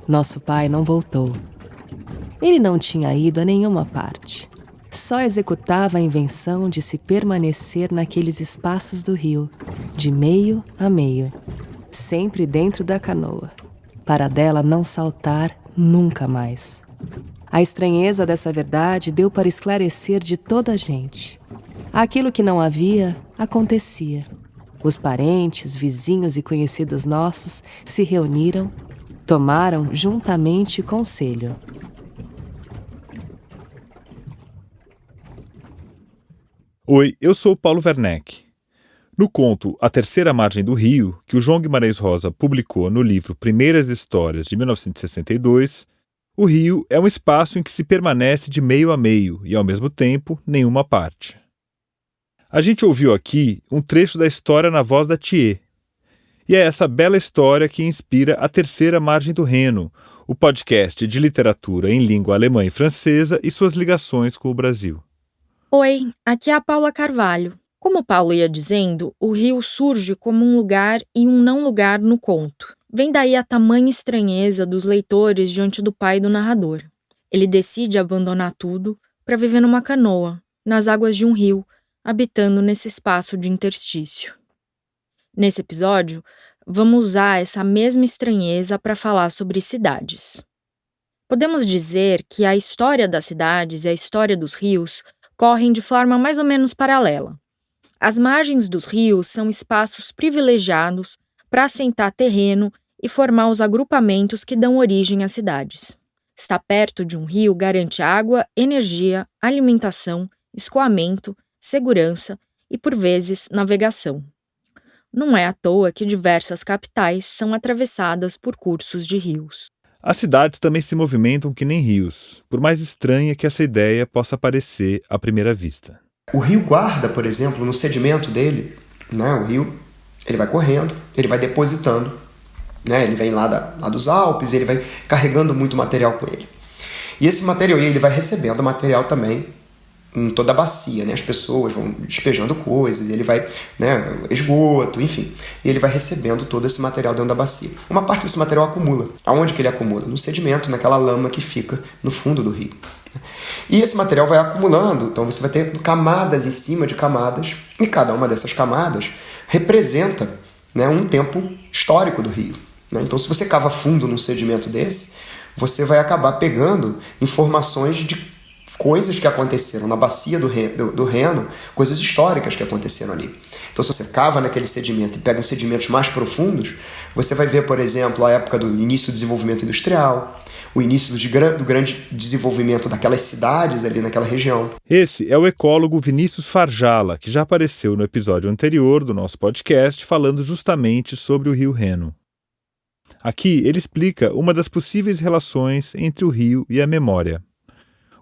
Nosso pai não voltou. Ele não tinha ido a nenhuma parte. Só executava a invenção de se permanecer naqueles espaços do rio, de meio a meio, sempre dentro da canoa, para dela não saltar nunca mais. A estranheza dessa verdade deu para esclarecer de toda a gente. Aquilo que não havia, acontecia. Os parentes, vizinhos e conhecidos nossos se reuniram, tomaram juntamente conselho. Oi, eu sou o Paulo Werneck. No conto A Terceira Margem do Rio, que o João Guimarães Rosa publicou no livro Primeiras Histórias, de 1962, o rio é um espaço em que se permanece de meio a meio e, ao mesmo tempo, nenhuma parte. A gente ouviu aqui um trecho da história na voz da Thier. E é essa bela história que inspira A Terceira Margem do Reno, o podcast de literatura em língua alemã e francesa e suas ligações com o Brasil. Oi, aqui é a Paula Carvalho. Como o Paulo ia dizendo, o rio surge como um lugar e um não lugar no conto. Vem daí a tamanha estranheza dos leitores diante do pai do narrador. Ele decide abandonar tudo para viver numa canoa, nas águas de um rio, habitando nesse espaço de interstício. Nesse episódio, vamos usar essa mesma estranheza para falar sobre cidades. Podemos dizer que a história das cidades e a história dos rios correm de forma mais ou menos paralela. As margens dos rios são espaços privilegiados para assentar terreno e formar os agrupamentos que dão origem às cidades. Estar perto de um rio garante água, energia, alimentação, escoamento, segurança e, por vezes, navegação. Não é à toa que diversas capitais são atravessadas por cursos de rios. As cidades também se movimentam que nem rios, por mais estranha que essa ideia possa parecer à primeira vista. O rio guarda, por exemplo, no sedimento dele, o rio ele vai correndo, ele vai depositando, ele vem lá dos Alpes, ele vai carregando muito material com ele. E esse material, ele vai recebendo material também em toda a bacia, as pessoas vão despejando coisas, ele vai, esgoto, enfim, e ele vai recebendo todo esse material dentro da bacia. Uma parte desse material acumula. Aonde que ele acumula? No sedimento, naquela lama que fica no fundo do rio. E esse material vai acumulando, então você vai ter camadas em cima de camadas, e cada uma dessas camadas representa um tempo histórico do rio. Então, se você cava fundo num sedimento desse, você vai acabar pegando informações de coisas que aconteceram na bacia do Reno, coisas históricas que aconteceram ali. Então, se você cava naquele sedimento e pega uns sedimentos mais profundos, você vai ver, por exemplo, a época do início do desenvolvimento industrial, o início do grande desenvolvimento daquelas cidades ali naquela região. Esse é o ecólogo Vinícius Farjala, que já apareceu no episódio anterior do nosso podcast, falando justamente sobre o rio Reno. Aqui ele explica uma das possíveis relações entre o rio e a memória.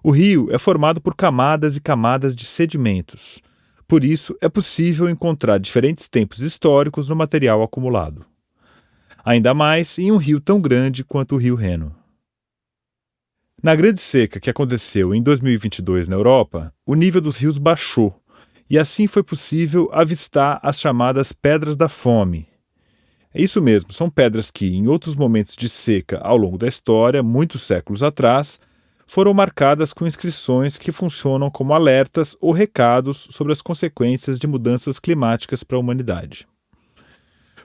O rio é formado por camadas e camadas de sedimentos. Por isso, é possível encontrar diferentes tempos históricos no material acumulado. Ainda mais em um rio tão grande quanto o rio Reno. Na grande seca que aconteceu em 2022 na Europa, o nível dos rios baixou, e assim foi possível avistar as chamadas Pedras da Fome. É isso mesmo, são pedras que, em outros momentos de seca ao longo da história, muitos séculos atrás, foram marcadas com inscrições que funcionam como alertas ou recados sobre as consequências de mudanças climáticas para a humanidade.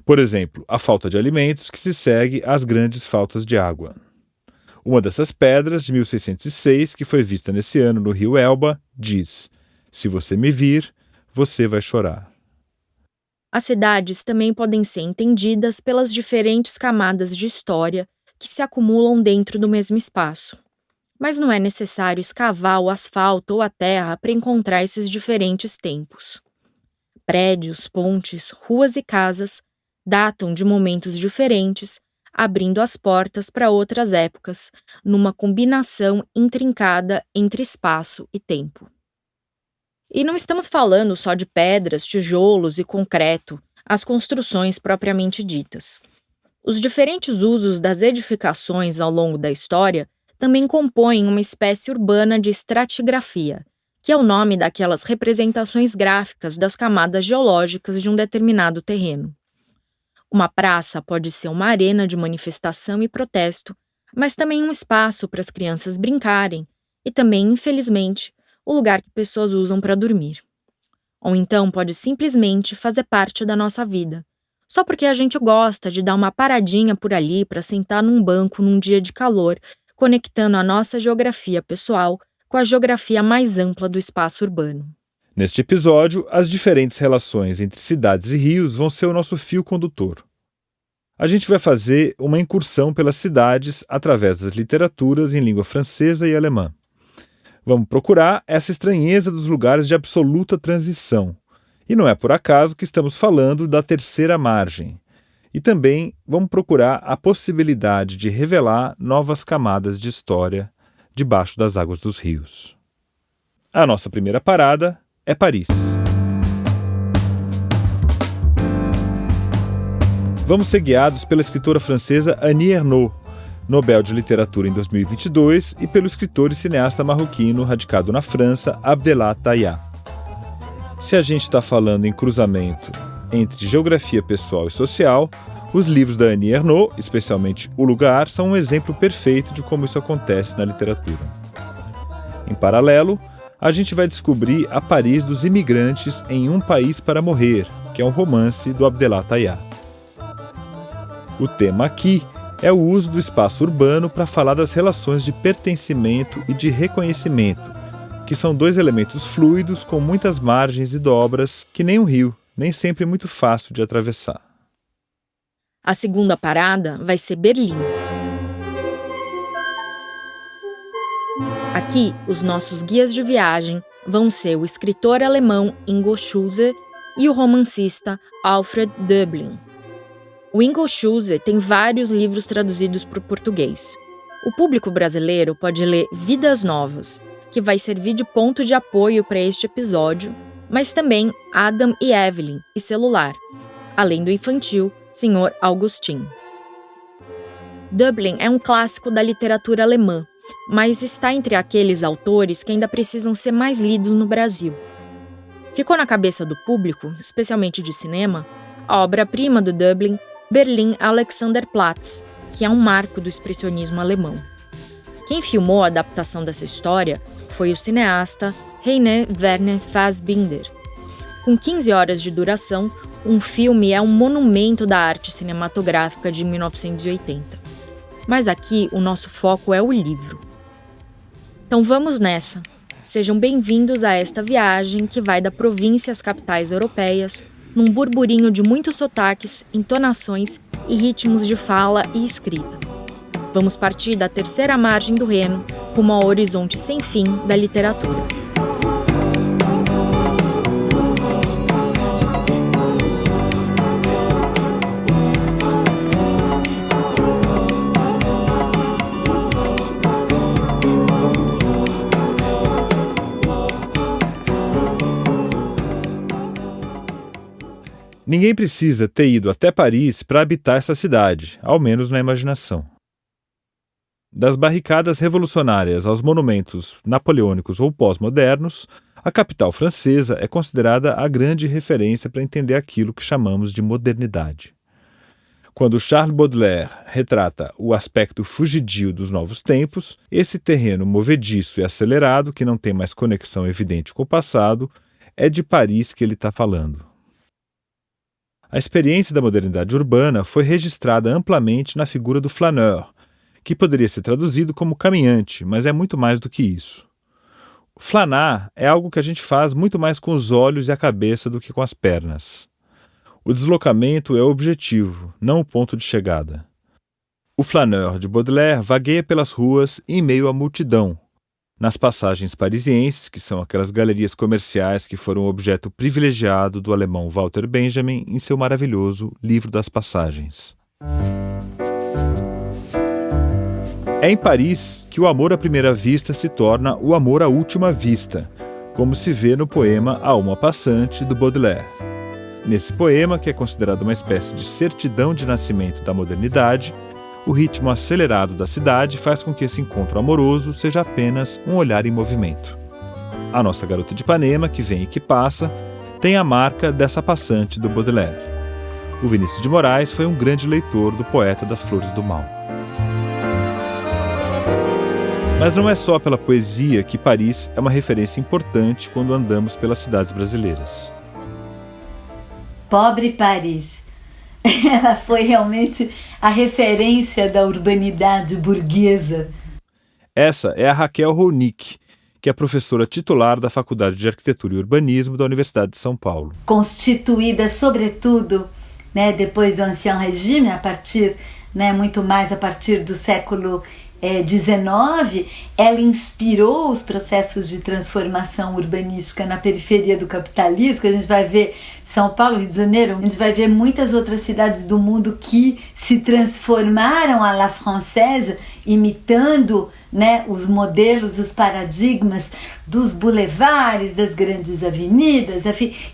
Por exemplo, a falta de alimentos que se segue às grandes faltas de água. Uma dessas pedras, de 1606, que foi vista nesse ano no rio Elba, diz: "Se você me vir, você vai chorar." As cidades também podem ser entendidas pelas diferentes camadas de história que se acumulam dentro do mesmo espaço. Mas não é necessário escavar o asfalto ou a terra para encontrar esses diferentes tempos. Prédios, pontes, ruas e casas datam de momentos diferentes, abrindo as portas para outras épocas, numa combinação intrincada entre espaço e tempo. E não estamos falando só de pedras, tijolos e concreto, as construções propriamente ditas. Os diferentes usos das edificações ao longo da história também compõem uma espécie urbana de estratigrafia, que é o nome daquelas representações gráficas das camadas geológicas de um determinado terreno. Uma praça pode ser uma arena de manifestação e protesto, mas também um espaço para as crianças brincarem e também, infelizmente, o lugar que pessoas usam para dormir. Ou então pode simplesmente fazer parte da nossa vida, só porque a gente gosta de dar uma paradinha por ali para sentar num banco num dia de calor, conectando a nossa geografia pessoal com a geografia mais ampla do espaço urbano. Neste episódio, as diferentes relações entre cidades e rios vão ser o nosso fio condutor. A gente vai fazer uma incursão pelas cidades através das literaturas em língua francesa e alemã. Vamos procurar essa estranheza dos lugares de absoluta transição. E não é por acaso que estamos falando da terceira margem. E também vamos procurar a possibilidade de revelar novas camadas de história debaixo das águas dos rios. A nossa primeira parada é Paris. Vamos ser guiados pela escritora francesa Annie Ernaux, Nobel de Literatura em 2022, e pelo escritor e cineasta marroquino radicado na França, Abdellah Taïa. Se a gente está falando em cruzamento entre geografia pessoal e social, os livros da Annie Ernaux, especialmente O Lugar, são um exemplo perfeito de como isso acontece na literatura. Em paralelo, a gente vai descobrir a Paris dos imigrantes em Um País para Morrer, que é um romance do Abdellah Taïa. O tema aqui é o uso do espaço urbano para falar das relações de pertencimento e de reconhecimento, que são dois elementos fluidos com muitas margens e dobras, que nem um rio, nem sempre muito fácil de atravessar. A segunda parada vai ser Berlim. Aqui, os nossos guias de viagem vão ser o escritor alemão Ingo Schulze e o romancista Alfred Döblin. O Ingo Schulze tem vários livros traduzidos para o português. O público brasileiro pode ler Vidas Novas, que vai servir de ponto de apoio para este episódio, mas também Adam e Evelyn e Celular, além do infantil Sr. Augustin. Döblin é um clássico da literatura alemã, mas está entre aqueles autores que ainda precisam ser mais lidos no Brasil. Ficou na cabeça do público, especialmente de cinema, a obra-prima do Döblin, Berlin Alexanderplatz, que é um marco do expressionismo alemão. Quem filmou a adaptação dessa história foi o cineasta Rainer Werner Fassbinder. Com 15 horas de duração, um filme é um monumento da arte cinematográfica de 1980. Mas aqui o nosso foco é o livro. Então vamos nessa. Sejam bem-vindos a esta viagem que vai da província às capitais europeias, num burburinho de muitos sotaques, entonações e ritmos de fala e escrita. Vamos partir da terceira margem do Reno, rumo ao horizonte sem fim da literatura. Ninguém precisa ter ido até Paris para habitar essa cidade, ao menos na imaginação. Das barricadas revolucionárias aos monumentos napoleônicos ou pós-modernos, a capital francesa é considerada a grande referência para entender aquilo que chamamos de modernidade. Quando Charles Baudelaire retrata o aspecto fugidio dos novos tempos, esse terreno movediço e acelerado, que não tem mais conexão evidente com o passado, é de Paris que ele está falando. A experiência da modernidade urbana foi registrada amplamente na figura do flaneur, que poderia ser traduzido como caminhante, mas é muito mais do que isso. Flanar é algo que a gente faz muito mais com os olhos e a cabeça do que com as pernas. O deslocamento é o objetivo, não o ponto de chegada. O flaneur de Baudelaire vagueia pelas ruas em meio à multidão, nas passagens parisienses, que são aquelas galerias comerciais que foram objeto privilegiado do alemão Walter Benjamin em seu maravilhoso Livro das Passagens. É em Paris que o amor à primeira vista se torna o amor à última vista, como se vê no poema A Uma Passante, do Baudelaire. Nesse poema, que é considerado uma espécie de certidão de nascimento da modernidade, o ritmo acelerado da cidade faz com que esse encontro amoroso seja apenas um olhar em movimento. A nossa garota de Ipanema, que vem e que passa, tem a marca dessa passante do Baudelaire. O Vinícius de Moraes foi um grande leitor do poeta das Flores do Mal. Mas não é só pela poesia que Paris é uma referência importante quando andamos pelas cidades brasileiras. Pobre Paris. Ela foi realmente a referência da urbanidade burguesa. Essa é a Raquel Ronick, que é professora titular da Faculdade de Arquitetura e Urbanismo da Universidade de São Paulo. Constituída, sobretudo, depois do Ancien Régime, muito mais a partir do século XIX, ela inspirou os processos de transformação urbanística na periferia do capitalismo, que a gente vai ver São Paulo, Rio de Janeiro, a gente vai ver muitas outras cidades do mundo que se transformaram à la française, imitando os modelos, os paradigmas dos boulevards, das grandes avenidas,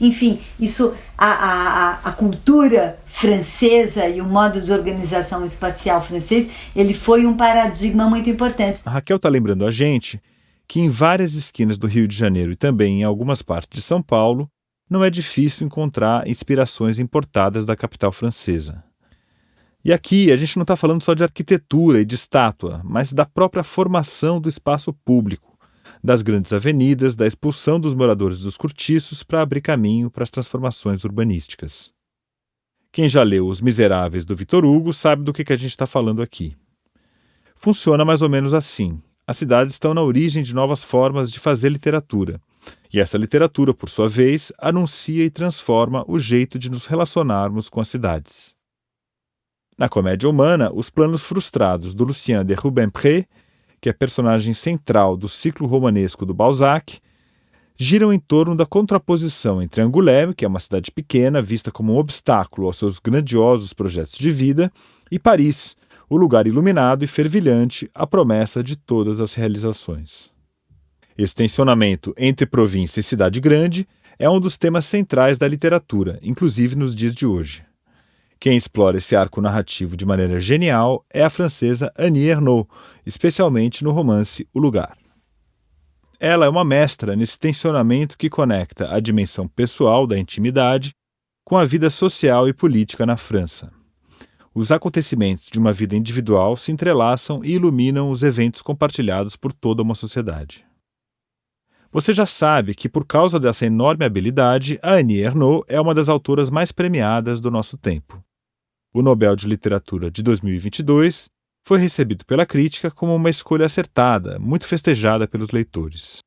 enfim, isso, a cultura francesa e o modo de organização espacial francês, ele foi um paradigma muito importante. A Raquel está lembrando a gente que em várias esquinas do Rio de Janeiro e também em algumas partes de São Paulo, não é difícil encontrar inspirações importadas da capital francesa. E aqui a gente não está falando só de arquitetura e de estátua, mas da própria formação do espaço público, das grandes avenidas, da expulsão dos moradores dos cortiços para abrir caminho para as transformações urbanísticas. Quem já leu Os Miseráveis do Victor Hugo sabe do que a gente está falando aqui. Funciona mais ou menos assim. As cidades estão na origem de novas formas de fazer literatura. E essa literatura, por sua vez, anuncia e transforma o jeito de nos relacionarmos com as cidades. Na Comédia Humana, os planos frustrados do Lucien de Rubempré, que é personagem central do ciclo romanesco do Balzac, giram em torno da contraposição entre Angoulême, que é uma cidade pequena, vista como um obstáculo aos seus grandiosos projetos de vida, e Paris, o lugar iluminado e fervilhante, a promessa de todas as realizações. Esse tensionamento entre província e cidade grande é um dos temas centrais da literatura, inclusive nos dias de hoje. Quem explora esse arco narrativo de maneira genial é a francesa Annie Ernaux, especialmente no romance O Lugar. Ela é uma mestra nesse tensionamento que conecta a dimensão pessoal da intimidade com a vida social e política na França. Os acontecimentos de uma vida individual se entrelaçam e iluminam os eventos compartilhados por toda uma sociedade. Você já sabe que, por causa dessa enorme habilidade, a Annie Ernaux é uma das autoras mais premiadas do nosso tempo. O Nobel de Literatura de 2022 foi recebido pela crítica como uma escolha acertada, muito festejada pelos leitores.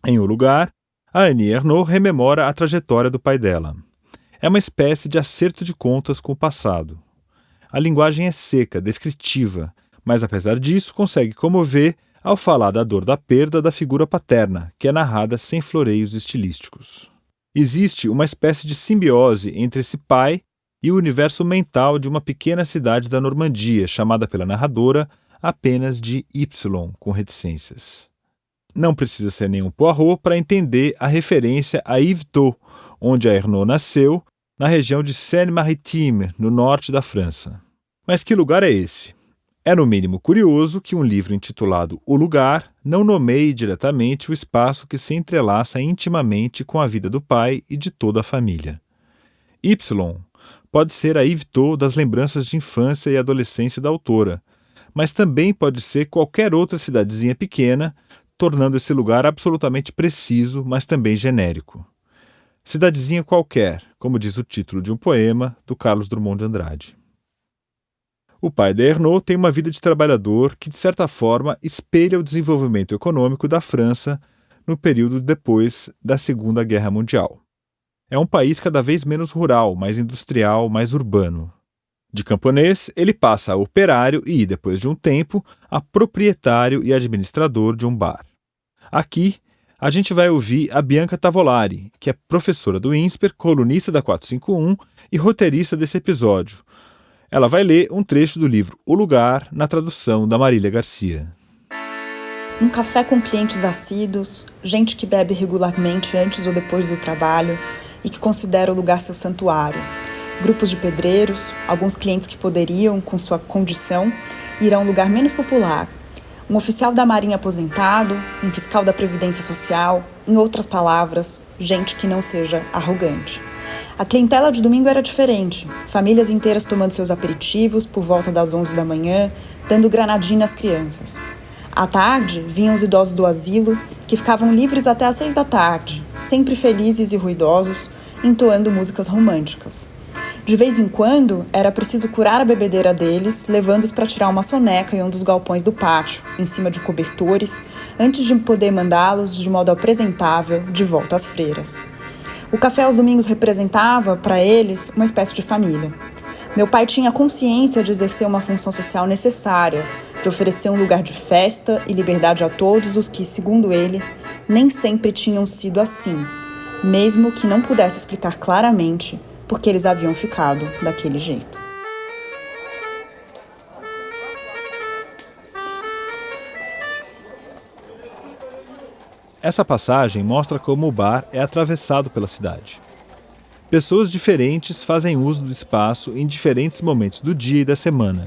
Em O Lugar, a Annie Ernaux rememora a trajetória do pai dela. É uma espécie de acerto de contas com o passado. A linguagem é seca, descritiva, mas apesar disso consegue comover ao falar da dor da perda da figura paterna, que é narrada sem floreios estilísticos. Existe uma espécie de simbiose entre esse pai e o universo mental de uma pequena cidade da Normandia, chamada pela narradora apenas de Y, com reticências. Não precisa ser nenhum Poirot para entender a referência a Yvetot, onde a Ernaux nasceu, na região de Seine-Maritime, no norte da França. Mas que lugar é esse? É no mínimo curioso que um livro intitulado O Lugar não nomeie diretamente o espaço que se entrelaça intimamente com a vida do pai e de toda a família. Y pode ser a Yvetot das lembranças de infância e adolescência da autora, mas também pode ser qualquer outra cidadezinha pequena, tornando esse lugar absolutamente preciso, mas também genérico. Cidadezinha qualquer, como diz o título de um poema do Carlos Drummond de Andrade. O pai de Ernaux tem uma vida de trabalhador que, de certa forma, espelha o desenvolvimento econômico da França no período depois da Segunda Guerra Mundial. É um país cada vez menos rural, mais industrial, mais urbano. De camponês, ele passa a operário e, depois de um tempo, a proprietário e administrador de um bar. Aqui, a gente vai ouvir a Bianca Tavolari, que é professora do INSPER, colunista da 451 e roteirista desse episódio. Ela vai ler um trecho do livro O Lugar, na tradução da Marília Garcia. Um café com clientes assíduos, gente que bebe regularmente antes ou depois do trabalho e que considera o lugar seu santuário. Grupos de pedreiros, alguns clientes que poderiam, com sua condição, ir a um lugar menos popular. Um oficial da Marinha aposentado, um fiscal da Previdência Social, em outras palavras, gente que não seja arrogante. A clientela de domingo era diferente, famílias inteiras tomando seus aperitivos por volta das 11 da manhã, dando granadinha às crianças. À tarde, vinham os idosos do asilo, que ficavam livres até às 6 da tarde, sempre felizes e ruidosos, entoando músicas românticas. De vez em quando, era preciso curar a bebedeira deles, levando-os para tirar uma soneca em um dos galpões do pátio, em cima de cobertores, antes de poder mandá-los, de modo apresentável, de volta às freiras. O café aos domingos representava, para eles, uma espécie de família. Meu pai tinha consciência de exercer uma função social necessária, de oferecer um lugar de festa e liberdade a todos os que, segundo ele, nem sempre tinham sido assim, mesmo que não pudesse explicar claramente por que eles haviam ficado daquele jeito. Essa passagem mostra como o bar é atravessado pela cidade. Pessoas diferentes fazem uso do espaço em diferentes momentos do dia e da semana.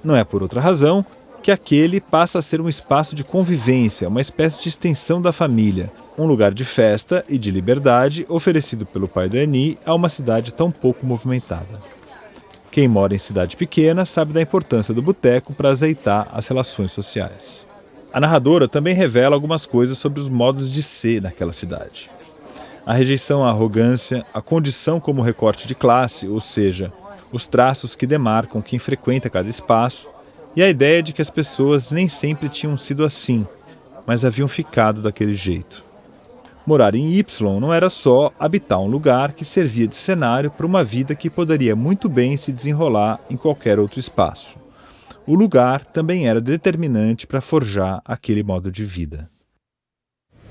Não é por outra razão que aquele passa a ser um espaço de convivência, uma espécie de extensão da família, um lugar de festa e de liberdade oferecido pelo pai da Annie a uma cidade tão pouco movimentada. Quem mora em cidade pequena sabe da importância do boteco para azeitar as relações sociais. A narradora também revela algumas coisas sobre os modos de ser naquela cidade. A rejeição à arrogância, a condição como recorte de classe, ou seja, os traços que demarcam quem frequenta cada espaço, e a ideia de que as pessoas nem sempre tinham sido assim, mas haviam ficado daquele jeito. Morar em Y não era só habitar um lugar que servia de cenário para uma vida que poderia muito bem se desenrolar em qualquer outro espaço. O lugar também era determinante para forjar aquele modo de vida.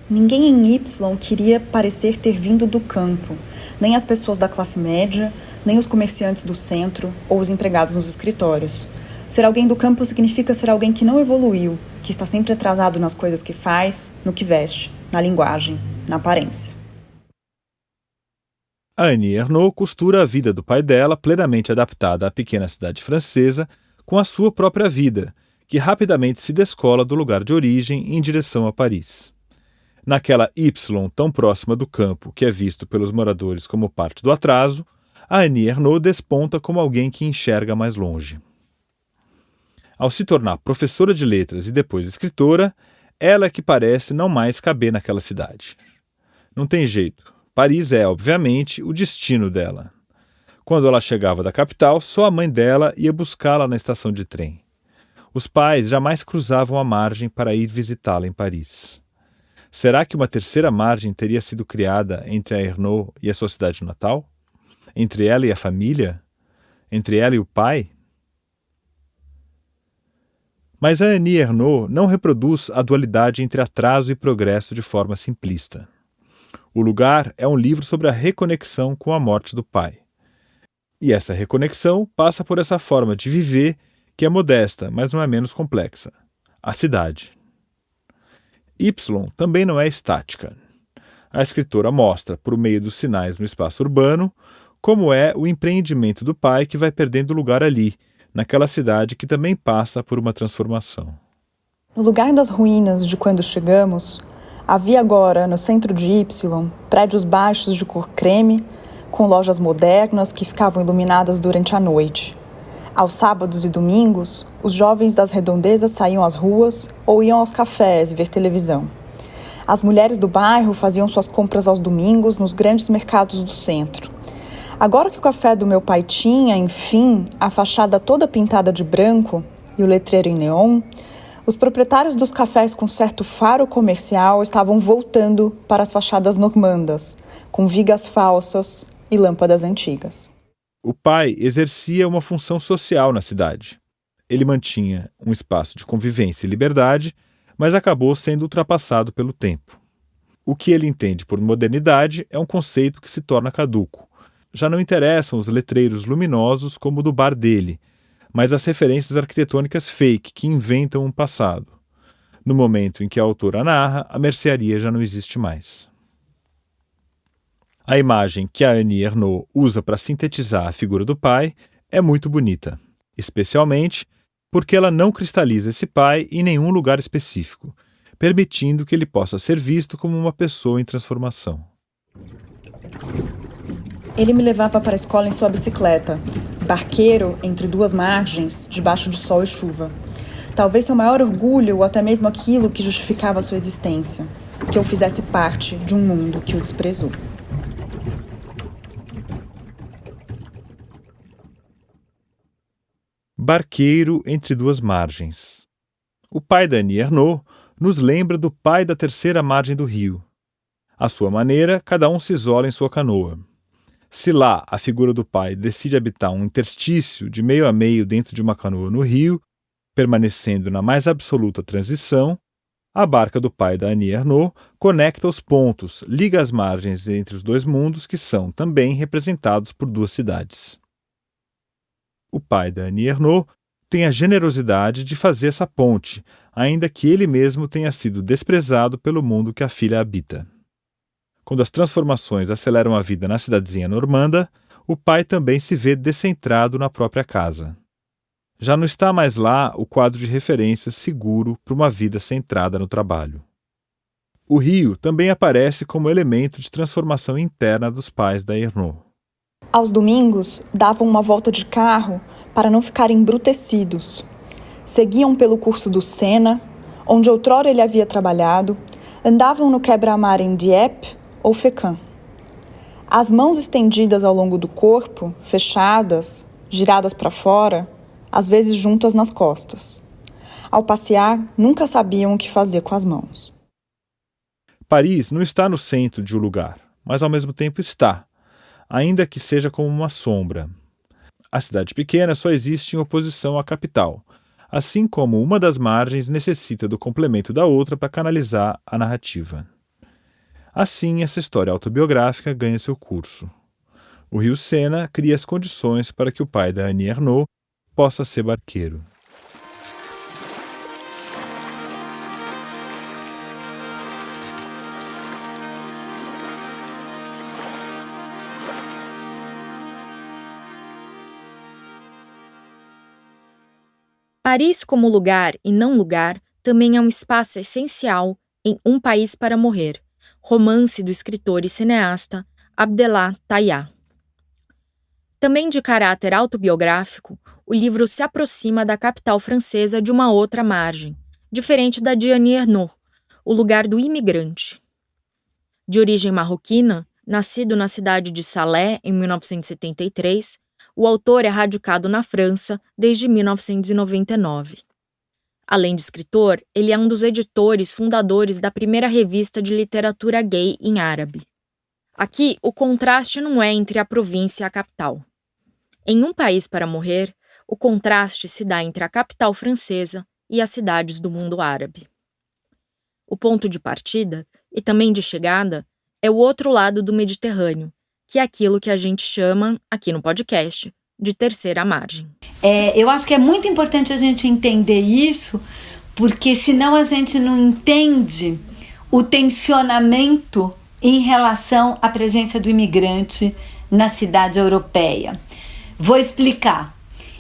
Ninguém em Y queria parecer ter vindo do campo, nem as pessoas da classe média, nem os comerciantes do centro ou os empregados nos escritórios. Ser alguém do campo significa ser alguém que não evoluiu, que está sempre atrasado nas coisas que faz, no que veste, na linguagem, na aparência. A Annie Ernaux costura a vida do pai dela, plenamente adaptada à pequena cidade francesa, com a sua própria vida, que rapidamente se descola do lugar de origem em direção a Paris. Naquela Y tão próxima do campo que é visto pelos moradores como parte do atraso, a Annie Ernaux desponta como alguém que enxerga mais longe. Ao se tornar professora de letras e depois escritora, ela é que parece não mais caber naquela cidade. Não tem jeito. Paris é, obviamente, o destino dela. Quando ela chegava da capital, só a mãe dela ia buscá-la na estação de trem. Os pais jamais cruzavam a margem para ir visitá-la em Paris. Será que uma terceira margem teria sido criada entre a Ernaux e a sua cidade natal? Entre ela e a família? Entre ela e o pai? Mas a Annie Ernaux não reproduz a dualidade entre atraso e progresso de forma simplista. O Lugar é um livro sobre a reconexão com a morte do pai. E essa reconexão passa por essa forma de viver que é modesta, mas não é menos complexa. A cidade. Y também não é estática. A escritora mostra, por meio dos sinais no espaço urbano, como é o empreendimento do pai que vai perdendo lugar ali, naquela cidade que também passa por uma transformação. No lugar das ruínas de quando chegamos, havia agora, no centro de Y, prédios baixos de cor creme, com lojas modernas que ficavam iluminadas durante a noite. Aos sábados e domingos, os jovens das redondezas saíam às ruas ou iam aos cafés ver televisão. As mulheres do bairro faziam suas compras aos domingos nos grandes mercados do centro. Agora que o café do meu pai tinha, enfim, a fachada toda pintada de branco e o letreiro em neon, os proprietários dos cafés com certo faro comercial estavam voltando para as fachadas normandas, com vigas falsas e lâmpadas antigas. O pai exercia uma função social na cidade. Ele mantinha um espaço de convivência e liberdade, mas acabou sendo ultrapassado pelo tempo. O que ele entende por modernidade é um conceito que se torna caduco. Já não interessam os letreiros luminosos como o do bar dele, mas as referências arquitetônicas fake que inventam um passado. No momento em que a autora narra, a mercearia já não existe mais. A imagem que a Annie Ernaux usa para sintetizar a figura do pai é muito bonita, especialmente porque ela não cristaliza esse pai em nenhum lugar específico, permitindo que ele possa ser visto como uma pessoa em transformação. Ele me levava para a escola em sua bicicleta, barqueiro entre duas margens, debaixo de sol e chuva. talvez seu maior orgulho ou até mesmo aquilo que justificava sua existência, que eu fizesse parte de um mundo que o desprezou. Barqueiro entre duas margens. O pai da Annie Ernaux nos lembra do pai da terceira margem do rio. À sua maneira, cada um se isola em sua canoa. Se lá a figura do pai decide habitar um interstício de meio a meio dentro de uma canoa no rio, permanecendo na mais absoluta transição, a barca do pai da Annie Ernaux conecta os pontos, liga as margens entre os dois mundos que são também representados por duas cidades. O pai da Annie Ernaux tem a generosidade de fazer essa ponte, ainda que ele mesmo tenha sido desprezado pelo mundo que a filha habita. Quando as transformações aceleram a vida na cidadezinha normanda, o pai também se vê descentrado na própria casa. Já não está mais lá o quadro de referências seguro para uma vida centrada no trabalho. O rio também aparece como elemento de transformação interna dos pais da Ernaux. Aos domingos, davam uma volta de carro para não ficarem embrutecidos. Seguiam pelo curso do Sena, onde outrora ele havia trabalhado, andavam no quebra-mar em Dieppe ou Fécamp. As mãos estendidas ao longo do corpo, fechadas, giradas para fora, às vezes juntas nas costas. Ao passear, nunca sabiam o que fazer com as mãos. Paris não está no centro de um lugar, mas ao mesmo tempo está, ainda que seja como uma sombra. A cidade pequena só existe em oposição à capital, assim como uma das margens necessita do complemento da outra para canalizar a narrativa. Assim, essa história autobiográfica ganha seu curso. O rio Sena cria as condições para que o pai da Annie Ernaux possa ser barqueiro. Paris como lugar e não lugar também é um espaço essencial em Um País para Morrer, romance do escritor e cineasta Abdellah Taïa. Também de caráter autobiográfico, o livro se aproxima da capital francesa de uma outra margem, diferente da de Annie Ernaux, o lugar do imigrante. De origem marroquina, nascido na cidade de Salé em 1973, o autor é radicado na França desde 1999. Além de escritor, ele é um dos editores fundadores da primeira revista de literatura gay em árabe. Aqui, o contraste não é entre a província e a capital. Em Um País para Morrer, o contraste se dá entre a capital francesa e as cidades do mundo árabe. O ponto de partida, e também de chegada, é o outro lado do Mediterrâneo, que é aquilo que a gente chama, aqui no podcast, de terceira margem. Eu acho que é muito importante a gente entender isso, porque senão a gente não entende o tensionamento em relação à presença do imigrante na cidade europeia. Vou explicar.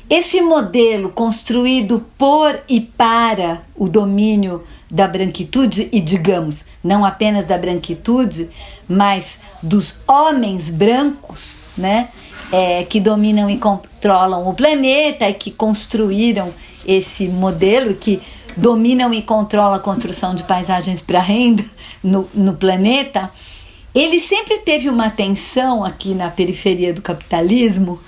Esse modelo construído por e para o domínio da branquitude, e digamos, não apenas da branquitude, mas dos homens brancos, né, que dominam e controlam o planeta e que construíram esse modelo e que dominam e controlam a construção de paisagens para renda no planeta, ele sempre teve uma tensão aqui na periferia do capitalismo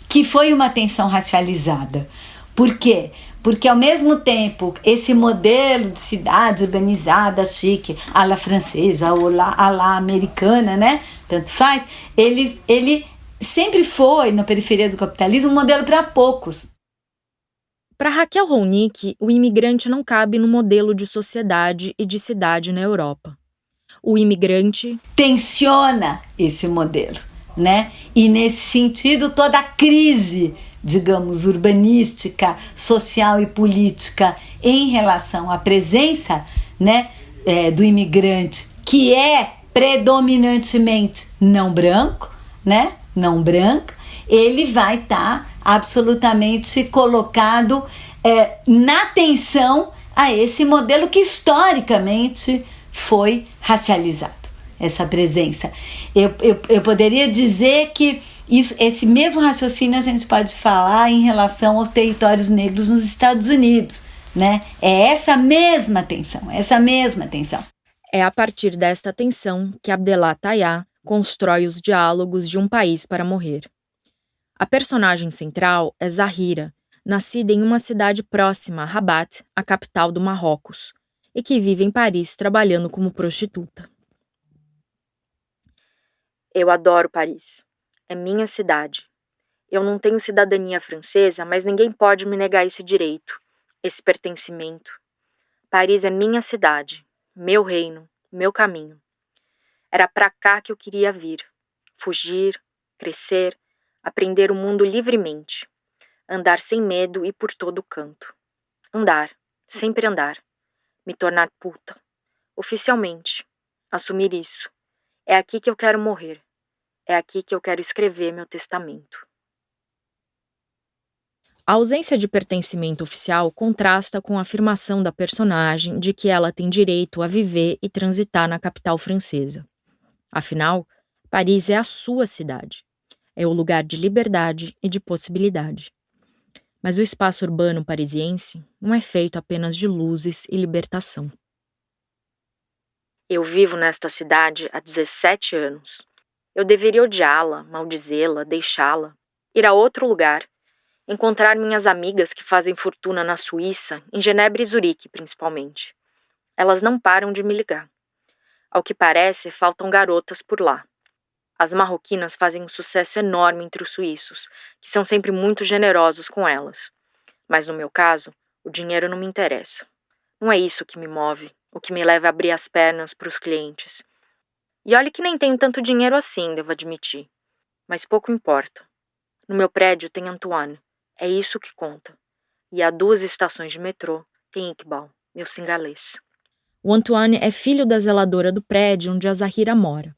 que foi uma tensão racializada. Por quê? Porque ao mesmo tempo esse modelo de cidade urbanizada, chique, à la francesa ou à la americana, né? Tanto faz, ele sempre foi, na periferia do capitalismo, um modelo para poucos. Para Raquel Ronick, o imigrante não cabe no modelo de sociedade e de cidade na Europa. O imigrante tensiona esse modelo, né? E nesse sentido, toda a crise, digamos, urbanística, social e política em relação à presença, né, do imigrante, que é predominantemente não branco, né? Não branca, ele vai estar absolutamente colocado na tensão a esse modelo que historicamente foi racializado, essa presença. Eu poderia dizer que esse mesmo raciocínio a gente pode falar em relação aos territórios negros nos Estados Unidos, né? É essa mesma tensão, É a partir desta tensão que Abdellah Tayyah constrói os diálogos de Um País para Morrer. A personagem central é Zahira, nascida em uma cidade próxima a Rabat, a capital do Marrocos, e que vive em Paris trabalhando como prostituta. Eu adoro Paris. É minha cidade. Eu não tenho cidadania francesa, mas ninguém pode me negar esse direito, esse pertencimento. Paris é minha cidade, meu reino, meu caminho. Era pra cá que eu queria vir. Fugir, crescer, aprender o mundo livremente. Andar sem medo e por todo canto. Andar, sempre andar. Me tornar puta. Oficialmente. Assumir isso. É aqui que eu quero morrer. É aqui que eu quero escrever meu testamento. A ausência de pertencimento oficial contrasta com a afirmação da personagem de que ela tem direito a viver e transitar na capital francesa. Afinal, Paris é a sua cidade. É o lugar de liberdade e de possibilidade. Mas o espaço urbano parisiense não é feito apenas de luzes e libertação. Eu vivo nesta cidade há 17 anos. Eu deveria odiá-la, maldizê-la, deixá-la, ir a outro lugar, encontrar minhas amigas que fazem fortuna na Suíça, em Genebra e Zurique, principalmente. Elas não param de me ligar. Ao que parece, faltam garotas por lá. As marroquinas fazem um sucesso enorme entre os suíços, que são sempre muito generosos com elas. Mas no meu caso, o dinheiro não me interessa. Não é isso que me move, o que me leva a abrir as pernas para os clientes. E olha que nem tenho tanto dinheiro assim, devo admitir. Mas pouco importa. No meu prédio tem Antoine. É isso que conta. E a 2 estações de metrô tem Iqbal, meu singalês. O Antoine é filho da zeladora do prédio onde a Zahira mora.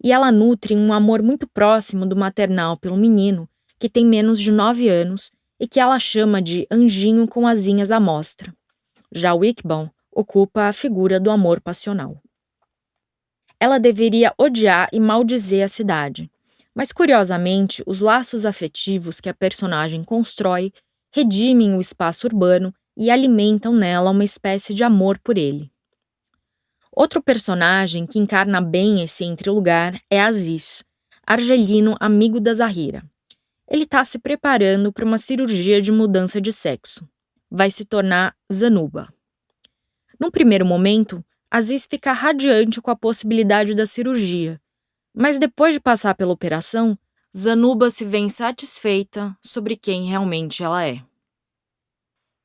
E ela nutre um amor muito próximo do maternal pelo menino, que tem menos de 9 anos e que ela chama de anjinho com asinhas à mostra. Já o Iqbal ocupa a figura do amor passional. Ela deveria odiar e maldizer a cidade. Mas, curiosamente, os laços afetivos que a personagem constrói redimem o espaço urbano e alimentam nela uma espécie de amor por ele. Outro personagem que encarna bem esse entre-lugar é Aziz, argelino amigo da Zahira. Ele está se preparando para uma cirurgia de mudança de sexo. Vai se tornar Zanuba. Num primeiro momento, Aziz fica radiante com a possibilidade da cirurgia, mas depois de passar pela operação, Zanuba se vê insatisfeita sobre quem realmente ela é.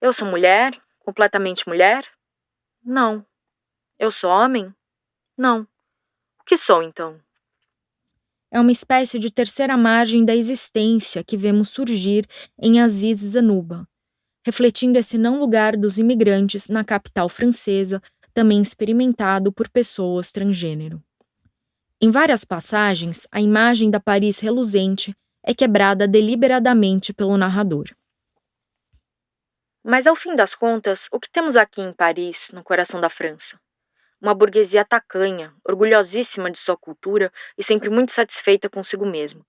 Eu sou mulher? Completamente mulher? Não. Eu sou homem? Não. O que sou, então? É uma espécie de terceira margem da existência que vemos surgir em Aziz Zanuba, refletindo esse não lugar dos imigrantes na capital francesa, também experimentado por pessoas transgênero. Em várias passagens, a imagem da Paris reluzente é quebrada deliberadamente pelo narrador. Mas, ao fim das contas, o que temos aqui em Paris, no coração da França? Uma burguesia tacanha, orgulhosíssima de sua cultura e sempre muito satisfeita consigo mesma.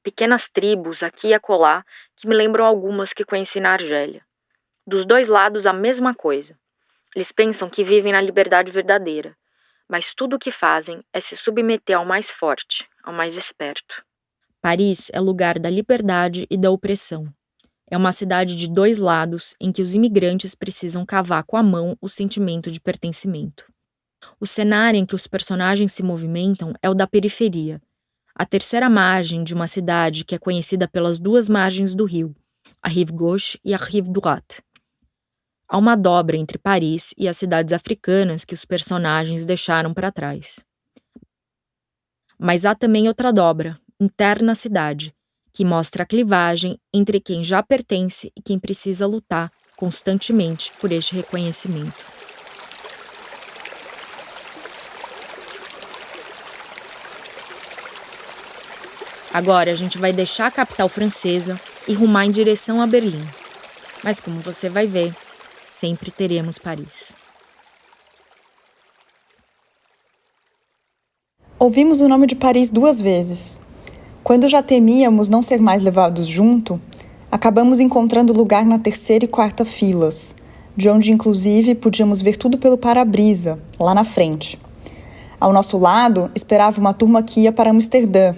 Pequenas tribos, aqui e acolá, que me lembram algumas que conheci na Argélia. Dos dois lados, a mesma coisa. Eles pensam que vivem na liberdade verdadeira. Mas tudo o que fazem é se submeter ao mais forte, ao mais esperto. Paris é lugar da liberdade e da opressão. É uma cidade de 2 lados em que os imigrantes precisam cavar com a mão o sentimento de pertencimento. O cenário em que os personagens se movimentam é o da periferia, a terceira margem de uma cidade que é conhecida pelas 2 margens do rio, a Rive Gauche e a Rive Droite. Há uma dobra entre Paris e as cidades africanas que os personagens deixaram para trás. Mas há também outra dobra, interna à cidade, que mostra a clivagem entre quem já pertence e quem precisa lutar constantemente por este reconhecimento. Agora a gente vai deixar a capital francesa e rumar em direção a Berlim. Mas como você vai ver, sempre teremos Paris. Ouvimos o nome de Paris 2 vezes. Quando já temíamos não ser mais levados junto, acabamos encontrando lugar na 3ª e 4ª filas, de onde inclusive podíamos ver tudo pelo para-brisa, lá na frente. Ao nosso lado esperava uma turma que ia para Amsterdã,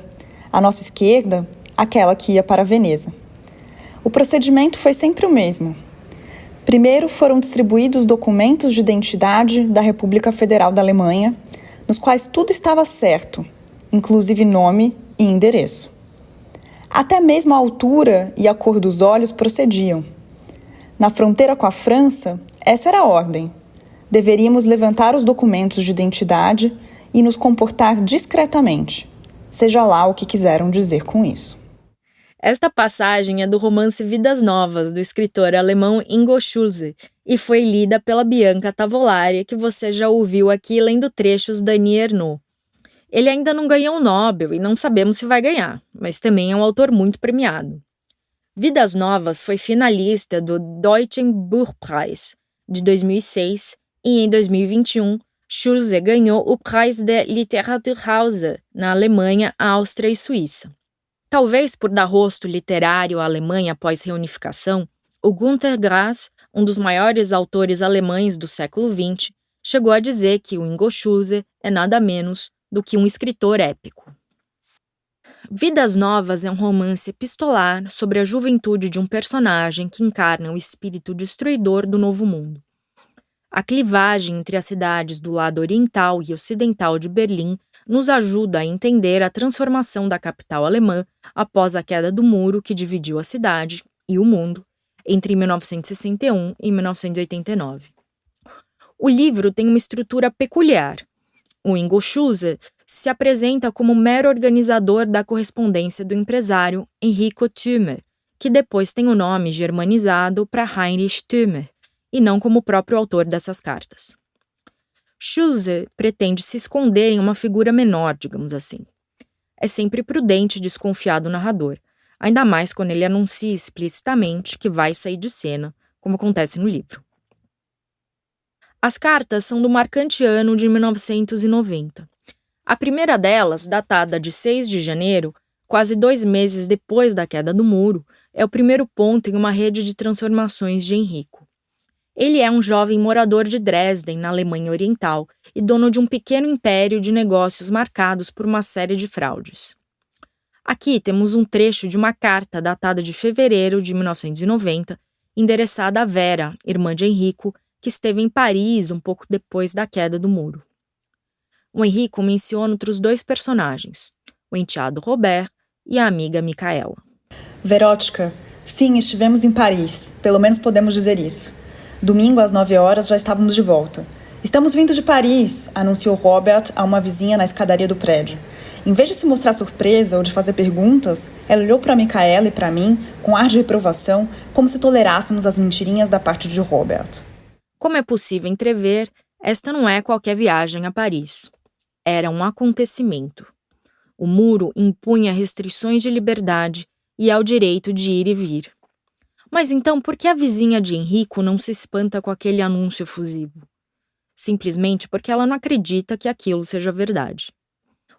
à nossa esquerda, aquela que ia para Veneza. O procedimento foi sempre o mesmo. Primeiro foram distribuídos documentos de identidade da República Federal da Alemanha, nos quais tudo estava certo, inclusive nome e endereço. Até mesmo a altura e a cor dos olhos procediam. Na fronteira com a França, essa era a ordem. Deveríamos levantar os documentos de identidade e nos comportar discretamente, seja lá o que quiseram dizer com isso. Esta passagem é do romance Vidas Novas, do escritor alemão Ingo Schulze, e foi lida pela Bianca Tavolari, que você já ouviu aqui lendo trechos da Annie Ernaux. Ele ainda não ganhou o Nobel e não sabemos se vai ganhar, mas também é um autor muito premiado. Vidas Novas foi finalista do Deutschen Buchpreis de 2006 e em 2021 Schulze ganhou o Preis der Literaturhause na Alemanha, Áustria e Suíça. Talvez por dar rosto literário à Alemanha após reunificação, o Günter Grass, um dos maiores autores alemães do século XX, chegou a dizer que o Ingo Schulze é nada menos do que um escritor épico. Vidas Novas é um romance epistolar sobre a juventude de um personagem que encarna o espírito destruidor do novo mundo. A clivagem entre as cidades do lado oriental e ocidental de Berlim nos ajuda a entender a transformação da capital alemã após a queda do muro que dividiu a cidade e o mundo entre 1961 e 1989. O livro tem uma estrutura peculiar. O Ingo Schulze se apresenta como mero organizador da correspondência do empresário Enrico Thümer, que depois tem o nome germanizado para Heinrich Thümer, e não como o próprio autor dessas cartas. Schulze pretende se esconder em uma figura menor, digamos assim. É sempre prudente desconfiar do narrador, ainda mais quando ele anuncia explicitamente que vai sair de cena, como acontece no livro. As cartas são do marcante ano de 1990. A primeira delas, datada de 6 de janeiro, quase 2 meses depois da queda do muro, é o primeiro ponto em uma rede de transformações de Enrico. Ele é um jovem morador de Dresden, na Alemanha Oriental, e dono de um pequeno império de negócios marcados por uma série de fraudes. Aqui temos um trecho de uma carta datada de fevereiro de 1990, endereçada a Vera, irmã de Enrico, que esteve em Paris um pouco depois da queda do muro. O Enrico menciona outros 2 personagens, o enteado Robert e a amiga Micaela. Verótica, sim, estivemos em Paris, pelo menos podemos dizer isso. Domingo, às 9 horas, já estávamos de volta. Estamos vindo de Paris, anunciou Robert a uma vizinha na escadaria do prédio. Em vez de se mostrar surpresa ou de fazer perguntas, ela olhou para Micaela e para mim com ar de reprovação, como se tolerássemos as mentirinhas da parte de Robert. Como é possível entrever, esta não é qualquer viagem a Paris. Era um acontecimento. O muro impunha restrições de liberdade e ao direito de ir e vir. Mas então, por que a vizinha de Enrico não se espanta com aquele anúncio efusivo? Simplesmente porque ela não acredita que aquilo seja verdade.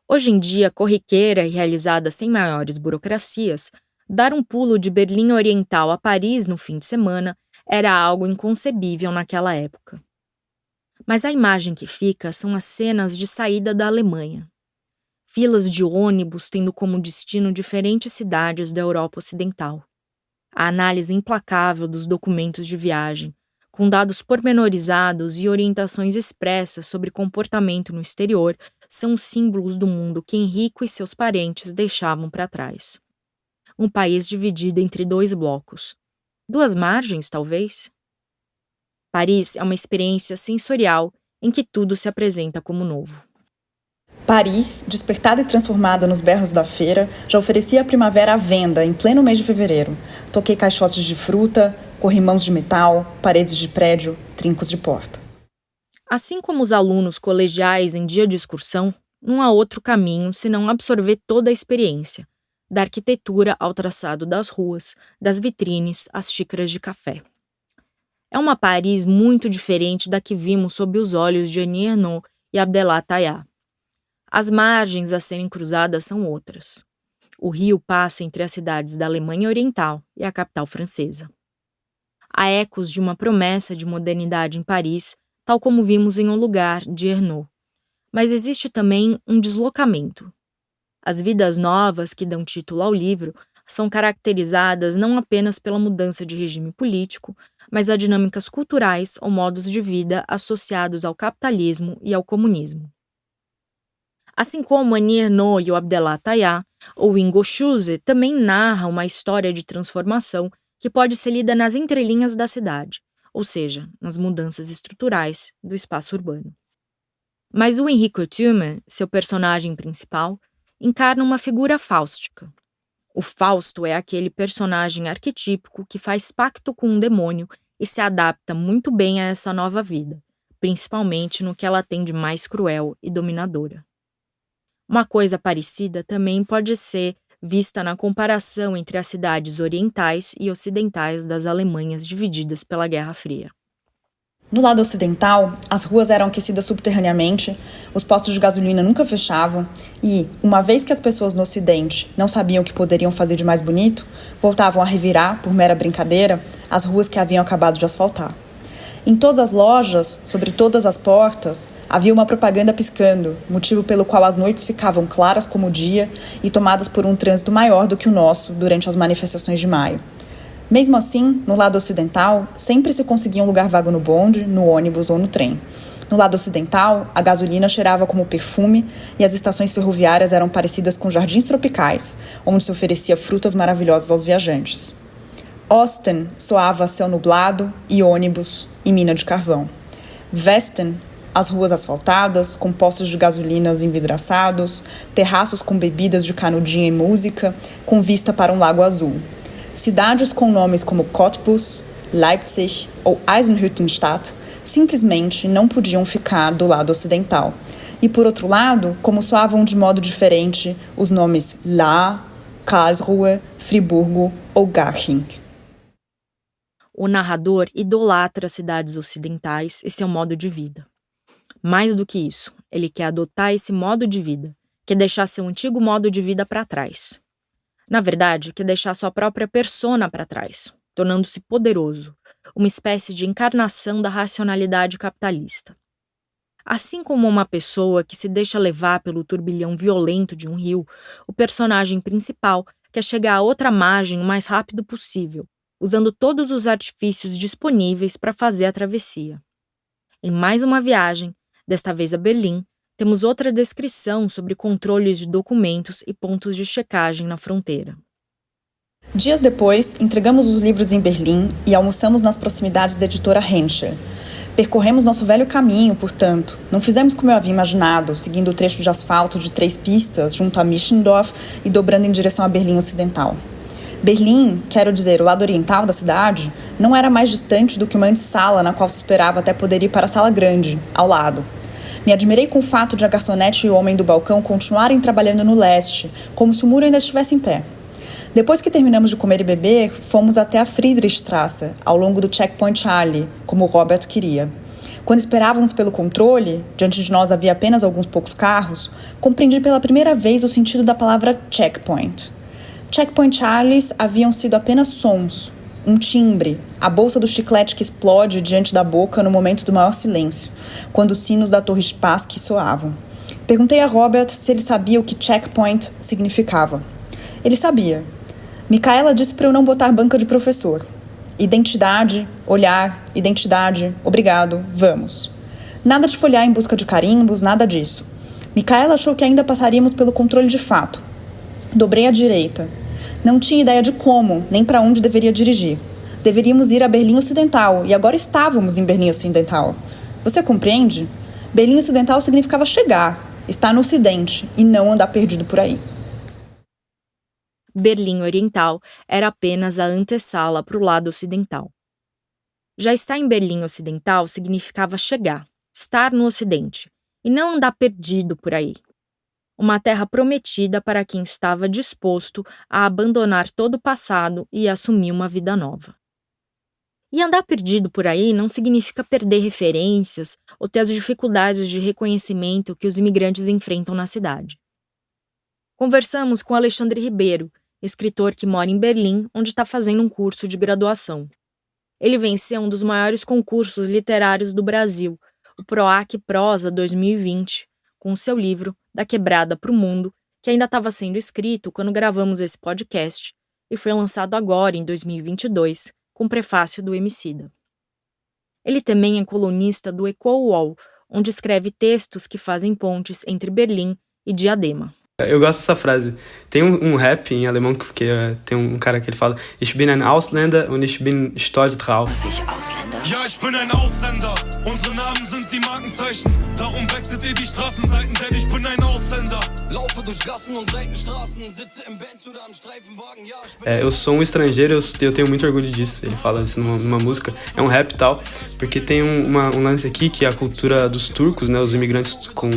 Hoje em dia, corriqueira e realizada sem maiores burocracias, dar um pulo de Berlim Oriental a Paris no fim de semana era algo inconcebível naquela época. Mas a imagem que fica são as cenas de saída da Alemanha. Filas de ônibus tendo como destino diferentes cidades da Europa Ocidental. A análise implacável dos documentos de viagem, com dados pormenorizados e orientações expressas sobre comportamento no exterior, são os símbolos do mundo que Enrico e seus parentes deixavam para trás. Um país dividido entre 2 blocos. 2 margens, talvez? Paris é uma experiência sensorial em que tudo se apresenta como novo. Paris, despertada e transformada nos berros da feira, já oferecia a primavera à venda em pleno mês de fevereiro. Toquei caixotes de fruta, corrimãos de metal, paredes de prédio, trincos de porta. Assim como os alunos colegiais em dia de excursão, não há outro caminho senão absorver toda a experiência, da arquitetura ao traçado das ruas, das vitrines às xícaras de café. É uma Paris muito diferente da que vimos sob os olhos de Annie Ernaux e Abdellah Tayyah. As margens a serem cruzadas são outras. O rio passa entre as cidades da Alemanha Oriental e a capital francesa. Há ecos de uma promessa de modernidade em Paris, tal como vimos em O Lugar, de Ernaux. Mas existe também um deslocamento. As vidas novas que dão título ao livro são caracterizadas não apenas pela mudança de regime político, mas a dinâmicas culturais ou modos de vida associados ao capitalismo e ao comunismo. Assim como Annie Ernaux e o Abdellah Tayyah, o Ingo Schulze também narra uma história de transformação que pode ser lida nas entrelinhas da cidade, ou seja, nas mudanças estruturais do espaço urbano. Mas o Enrico Thürmer, seu personagem principal, encarna uma figura fáustica. O Fausto é aquele personagem arquetípico que faz pacto com um demônio e se adapta muito bem a essa nova vida, principalmente no que ela tem de mais cruel e dominadora. Uma coisa parecida também pode ser vista na comparação entre as cidades orientais e ocidentais das Alemanhas divididas pela Guerra Fria. No lado ocidental, as ruas eram aquecidas subterraneamente, os postos de gasolina nunca fechavam e, uma vez que as pessoas no ocidente não sabiam o que poderiam fazer de mais bonito, voltavam a revirar, por mera brincadeira, as ruas que haviam acabado de asfaltar. Em todas as lojas, sobre todas as portas, havia uma propaganda piscando, motivo pelo qual as noites ficavam claras como o dia e tomadas por um trânsito maior do que o nosso durante as manifestações de maio. Mesmo assim, no lado ocidental, sempre se conseguia um lugar vago no bonde, no ônibus ou no trem. No lado ocidental, a gasolina cheirava como perfume e as estações ferroviárias eram parecidas com jardins tropicais, onde se oferecia frutas maravilhosas aos viajantes. Osten soava céu nublado e ônibus e mina de carvão. Westen, as ruas asfaltadas, com postos de gasolinas envidraçados, terraços com bebidas de canudinha e música, com vista para um lago azul. Cidades com nomes como Cottbus, Leipzig ou Eisenhüttenstadt simplesmente não podiam ficar do lado ocidental. E, por outro lado, como soavam de modo diferente os nomes La, Karlsruhe, Friburgo ou Garching. O narrador idolatra as cidades ocidentais e seu modo de vida. Mais do que isso, ele quer adotar esse modo de vida, quer deixar seu antigo modo de vida para trás. Na verdade, quer deixar sua própria persona para trás, tornando-se poderoso, uma espécie de encarnação da racionalidade capitalista. Assim como uma pessoa que se deixa levar pelo turbilhão violento de um rio, o personagem principal quer chegar à outra margem o mais rápido possível, usando todos os artifícios disponíveis para fazer a travessia. Em mais uma viagem, desta vez a Berlim, temos outra descrição sobre controles de documentos e pontos de checagem na fronteira. Dias depois, entregamos os livros em Berlim e almoçamos nas proximidades da editora Henschel. Percorremos nosso velho caminho, portanto. Não fizemos como eu havia imaginado, seguindo o trecho de asfalto de 3 pistas junto a Mischendorf e dobrando em direção a Berlim Ocidental. Berlim, quero dizer, o lado oriental da cidade, não era mais distante do que uma antessala na qual se esperava até poder ir para a sala grande, ao lado. Me admirei com o fato de a garçonete e o homem do balcão continuarem trabalhando no leste, como se o muro ainda estivesse em pé. Depois que terminamos de comer e beber, fomos até a Friedrichstrasse, ao longo do Checkpoint Charlie, como Robert queria. Quando esperávamos pelo controle, diante de nós havia apenas alguns poucos carros, compreendi pela primeira vez o sentido da palavra checkpoint. Checkpoint Charlies haviam sido apenas sons, um timbre, a bolsa do chiclete que explode diante da boca no momento do maior silêncio, quando os sinos da Torre Spassky soavam. Perguntei a Robert se ele sabia o que checkpoint significava. Ele sabia. Micaela disse para eu não botar banca de professor. Identidade, olhar, identidade, obrigado, vamos. Nada de folhear em busca de carimbos, nada disso. Micaela achou que ainda passaríamos pelo controle de fato. Dobrei à direita. Não tinha ideia de como, nem para onde deveria dirigir. Deveríamos ir a Berlim Ocidental, e agora estávamos em Berlim Ocidental. Você compreende? Berlim Ocidental significava chegar, estar no Ocidente, e não andar perdido por aí. Berlim Oriental era apenas a antessala para o lado ocidental. Já estar em Berlim Ocidental significava chegar, estar no Ocidente, e não andar perdido por aí. Uma terra prometida para quem estava disposto a abandonar todo o passado e assumir uma vida nova. E andar perdido por aí não significa perder referências ou ter as dificuldades de reconhecimento que os imigrantes enfrentam na cidade. Conversamos com Alexandre Ribeiro, escritor que mora em Berlim, onde está fazendo um curso de graduação. Ele venceu um dos maiores concursos literários do Brasil, o PROAC Prosa 2020, com seu livro Da Quebrada pro Mundo, que ainda estava sendo escrito quando gravamos esse podcast e foi lançado agora, em 2022, com prefácio do Emicida. Ele também é colunista do EcoWall, onde escreve textos que fazem pontes entre Berlim e Diadema. Eu gosto dessa frase. Tem um rap em alemão que tem um cara que ele fala: Ich bin ein Ausländer und ich bin stolz drauf. Ja, ich bin ein Ausländer. Unsere Namen sind die Markenzeichen. Darum wechselt ihr die Straßenseiten, denn ich bin ein Ausländer. Laufe durch Gassen und Seitenstraßen, sitze im Benz oder am Streifenwagen. Ja, ich bin Eu sou um estrangeiro, eu tenho muito orgulho disso. Ele fala isso numa música. É um rap e tal, porque tem um lance aqui que é a cultura dos turcos, né? Os imigrantes com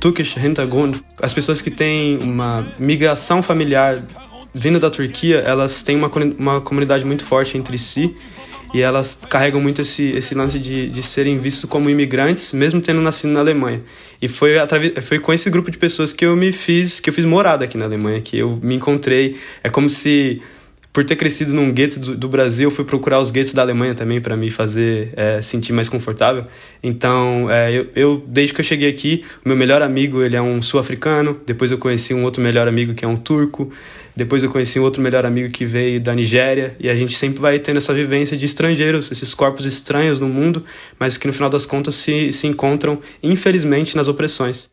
Türkisch Hintergrund. As pessoas que têm uma migração familiar vindo da Turquia, elas têm uma comunidade muito forte entre si e elas carregam muito esse lance de serem vistos como imigrantes, mesmo tendo nascido na Alemanha. E foi com esse grupo de pessoas que eu fiz morada aqui na Alemanha, que eu me encontrei. É como se, por ter crescido num gueto do Brasil, eu fui procurar os guetos da Alemanha também para me fazer sentir mais confortável. Então, eu desde que eu cheguei aqui, o meu melhor amigo, ele é um sul-africano. Depois eu conheci um outro melhor amigo que é um turco. Depois eu conheci um outro melhor amigo que veio da Nigéria. E a gente sempre vai tendo essa vivência de estrangeiros, esses corpos estranhos no mundo, mas que no final das contas se encontram, infelizmente, nas opressões.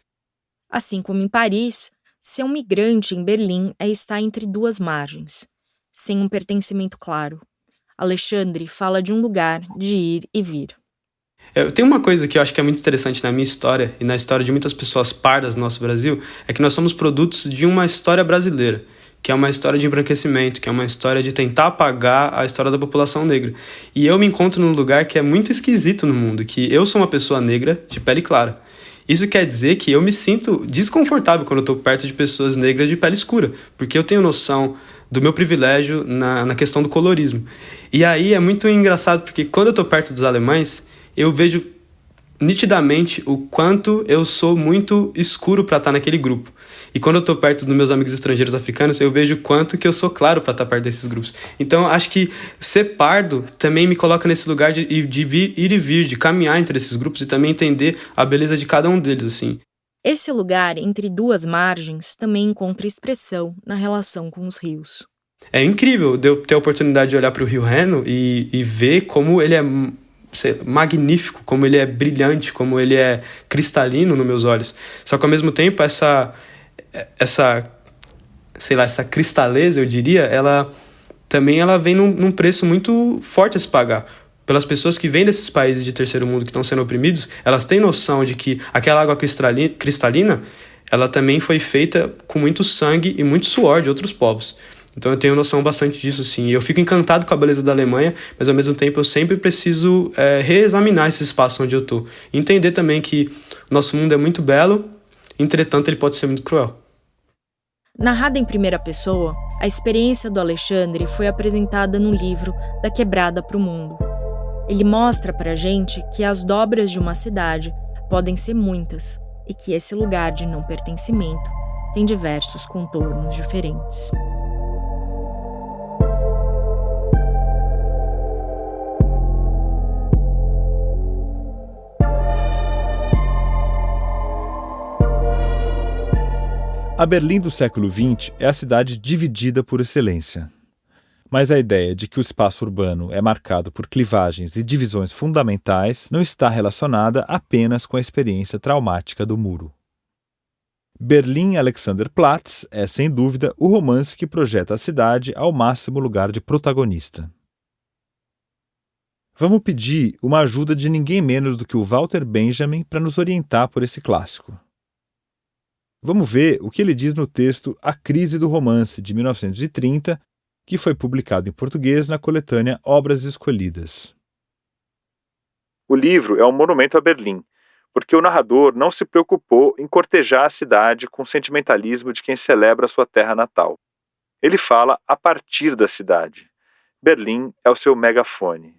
Assim como em Paris, ser um migrante em Berlim é estar entre duas margens, sem um pertencimento claro. Alexandre fala de um lugar de ir e vir. Tem uma coisa que eu acho que é muito interessante na minha história e na história de muitas pessoas pardas do nosso Brasil, é que nós somos produtos de uma história brasileira, que é uma história de embranquecimento, que é uma história de tentar apagar a história da população negra. E eu me encontro num lugar que é muito esquisito no mundo, que eu sou uma pessoa negra de pele clara. Isso quer dizer que eu me sinto desconfortável quando eu estou perto de pessoas negras de pele escura, porque eu tenho noção do meu privilégio na questão do colorismo. E aí é muito engraçado, porque quando eu estou perto dos alemães, eu vejo nitidamente o quanto eu sou muito escuro para estar naquele grupo. E quando eu estou perto dos meus amigos estrangeiros africanos, eu vejo o quanto que eu sou claro para estar perto desses grupos. Então, acho que ser pardo também me coloca nesse lugar de ir e vir, de caminhar entre esses grupos e também entender a beleza de cada um deles, assim. Esse lugar entre duas margens também encontra expressão na relação com os rios. É incrível de eu ter a oportunidade de olhar para o Rio Reno e ver como ele é magnífico, como ele é brilhante, como ele é cristalino nos meus olhos. Só que ao mesmo tempo essa cristaleza, eu diria, ela vem num preço muito forte a se pagar. Pelas pessoas que vêm desses países de terceiro mundo que estão sendo oprimidos, elas têm noção de que aquela água cristalina, ela também foi feita com muito sangue e muito suor de outros povos. Então eu tenho noção bastante disso, sim. Eu fico encantado com a beleza da Alemanha, mas ao mesmo tempo eu sempre preciso reexaminar esse espaço onde eu estou. E entender também que o nosso mundo é muito belo, entretanto ele pode ser muito cruel. Narrada em primeira pessoa, a experiência do Alexandre foi apresentada no livro Da Quebrada pro Mundo. Ele mostra pra gente que as dobras de uma cidade podem ser muitas e que esse lugar de não pertencimento tem diversos contornos diferentes. A Berlim do século XX é a cidade dividida por excelência. Mas a ideia de que o espaço urbano é marcado por clivagens e divisões fundamentais não está relacionada apenas com a experiência traumática do muro. Berlin-Alexanderplatz é, sem dúvida, o romance que projeta a cidade ao máximo lugar de protagonista. Vamos pedir uma ajuda de ninguém menos do que o Walter Benjamin para nos orientar por esse clássico. Vamos ver o que ele diz no texto A Crise do Romance, de 1930, que foi publicado em português na coletânea Obras Escolhidas. O livro é um monumento a Berlim, porque o narrador não se preocupou em cortejar a cidade com o sentimentalismo de quem celebra sua terra natal. Ele fala a partir da cidade. Berlim é o seu megafone.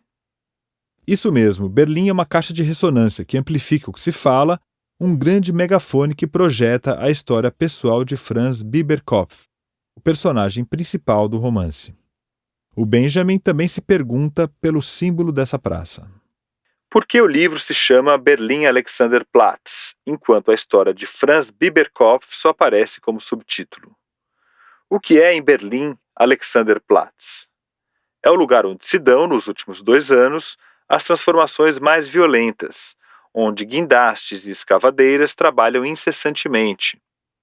Isso mesmo, Berlim é uma caixa de ressonância que amplifica o que se fala, um grande megafone que projeta a história pessoal de Franz Bieberkopf, o personagem principal do romance. O Benjamin também se pergunta pelo símbolo dessa praça. Por que o livro se chama Berlin-Alexanderplatz, enquanto a história de Franz Biberkopf só aparece como subtítulo? O que é em Berlim Alexanderplatz? É o lugar onde se dão, nos últimos 2 anos, as transformações mais violentas, onde guindastes e escavadeiras trabalham incessantemente,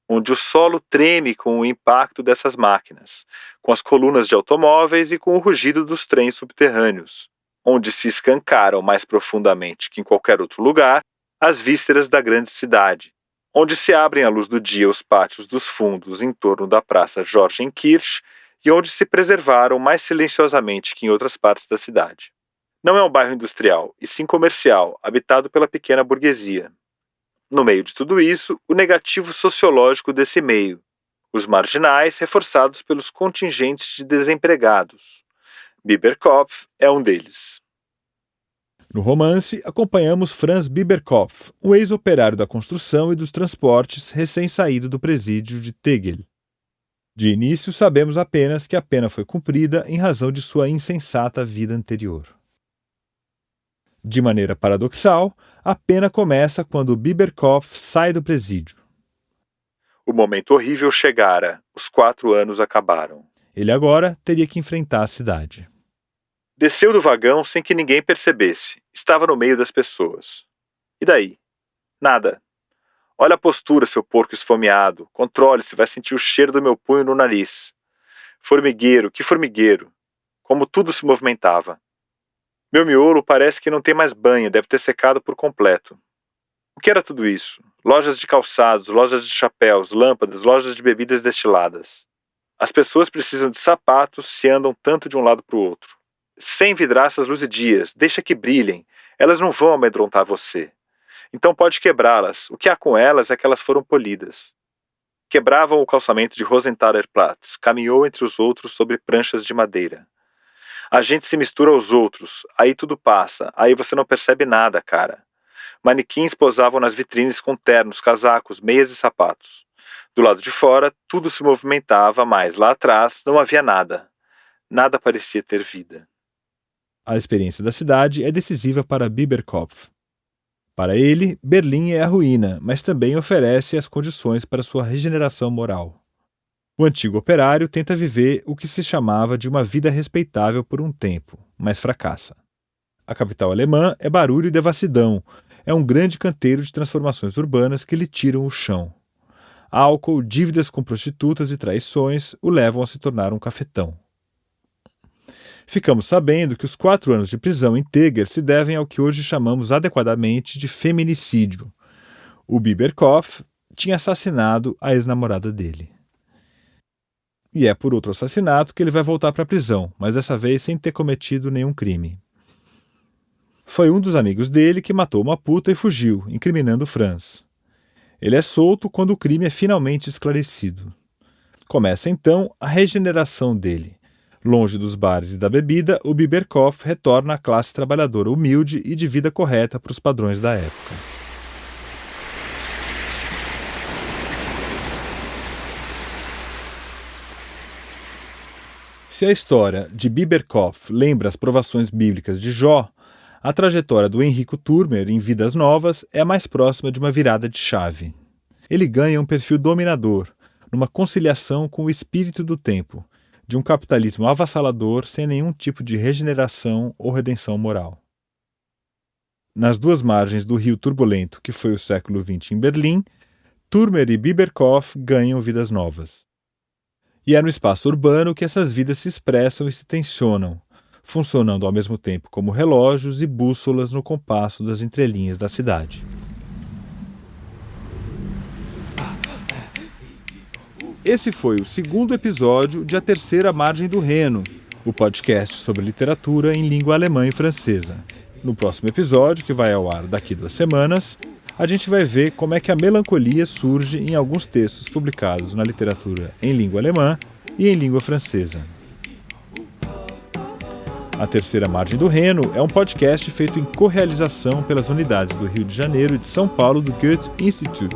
onde o solo treme com o impacto dessas máquinas, com as colunas de automóveis e com o rugido dos trens subterrâneos, onde se escancaram mais profundamente que em qualquer outro lugar as vísceras da grande cidade, onde se abrem à luz do dia os pátios dos fundos em torno da praça Jorgenkirch e onde se preservaram mais silenciosamente que em outras partes da cidade. Não é um bairro industrial, e sim comercial, habitado pela pequena burguesia. No meio de tudo isso, o negativo sociológico desse meio, os marginais reforçados pelos contingentes de desempregados. Biberkopf é um deles. No romance, acompanhamos Franz Biberkopf, um ex-operário da construção e dos transportes recém-saído do presídio de Tegel. De início, sabemos apenas que a pena foi cumprida em razão de sua insensata vida anterior. De maneira paradoxal, a pena começa quando Biberkopf sai do presídio. O momento horrível chegara, os 4 anos acabaram. Ele agora teria que enfrentar a cidade. Desceu do vagão sem que ninguém percebesse. Estava no meio das pessoas. E daí? Nada. Olha a postura, seu porco esfomeado. Controle-se, vai sentir o cheiro do meu punho no nariz. Formigueiro, que formigueiro. Como tudo se movimentava. Meu miolo parece que não tem mais banha, deve ter secado por completo. O que era tudo isso? Lojas de calçados, lojas de chapéus, lâmpadas, lojas de bebidas destiladas. As pessoas precisam de sapatos se andam tanto de um lado para o outro. 100 vidraças luzidias, deixa que brilhem, elas não vão amedrontar você. Então pode quebrá-las, o que há com elas é que elas foram polidas. Quebravam o calçamento de Rosenthaler Platz, caminhou entre os outros sobre pranchas de madeira. A gente se mistura aos outros, aí tudo passa, aí você não percebe nada, cara. Manequins posavam nas vitrines com ternos, casacos, meias e sapatos. Do lado de fora, tudo se movimentava, mas lá atrás não havia nada. Nada parecia ter vida. A experiência da cidade é decisiva para Biberkopf. Para ele, Berlim é a ruína, mas também oferece as condições para sua regeneração moral. O antigo operário tenta viver o que se chamava de uma vida respeitável por um tempo, mas fracassa. A capital alemã é barulho e devassidão, é um grande canteiro de transformações urbanas que lhe tiram o chão. Álcool, dívidas com prostitutas e traições o levam a se tornar um cafetão. Ficamos sabendo que os 4 anos de prisão em Tegel se devem ao que hoje chamamos adequadamente de feminicídio. O Biberkopf tinha assassinado a ex-namorada dele. E é por outro assassinato que ele vai voltar para a prisão, mas dessa vez sem ter cometido nenhum crime. Foi um dos amigos dele que matou uma puta e fugiu, incriminando Franz. Ele é solto quando o crime é finalmente esclarecido. Começa então a regeneração dele. Longe dos bares e da bebida, o Biberkopf retorna à classe trabalhadora humilde e de vida correta para os padrões da época. Se a história de Biberkopf lembra as provações bíblicas de Jó, a trajetória do Enrico Turmer em Vidas Novas é a mais próxima de uma virada de chave. Ele ganha um perfil dominador, numa conciliação com o espírito do tempo, de um capitalismo avassalador sem nenhum tipo de regeneração ou redenção moral. Nas 2 margens do rio turbulento que foi o século XX em Berlim, Turmer e Biberkopf ganham vidas novas. E é no espaço urbano que essas vidas se expressam e se tensionam, funcionando ao mesmo tempo como relógios e bússolas no compasso das entrelinhas da cidade. Esse foi o 2º episódio de A Terceira Margem do Reno, o podcast sobre literatura em língua alemã e francesa. No próximo episódio, que vai ao ar daqui 2 semanas, a gente vai ver como é que a melancolia surge em alguns textos publicados na literatura em língua alemã e em língua francesa. A Terceira Margem do Reno é um podcast feito em correalização pelas unidades do Rio de Janeiro e de São Paulo do Goethe Institut,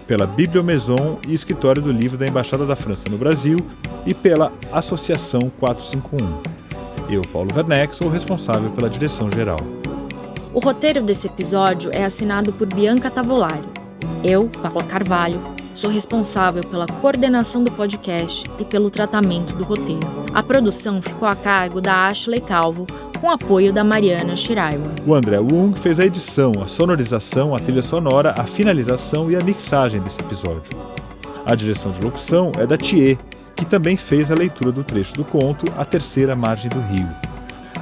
pela Bibliomaison e Escritório do Livro da Embaixada da França no Brasil e pela Associação 451. Eu, Paulo Werneck, sou o responsável pela direção geral. O roteiro desse episódio é assinado por Bianca Tavolari. Eu, Paula Carvalho, sou responsável pela coordenação do podcast e pelo tratamento do roteiro. A produção ficou a cargo da Ashley Calvo, com apoio da Mariana Shiraiwa. O André Wung fez a edição, a sonorização, a trilha sonora, a finalização e a mixagem desse episódio. A direção de locução é da Thier, que também fez a leitura do trecho do conto A Terceira Margem do Rio.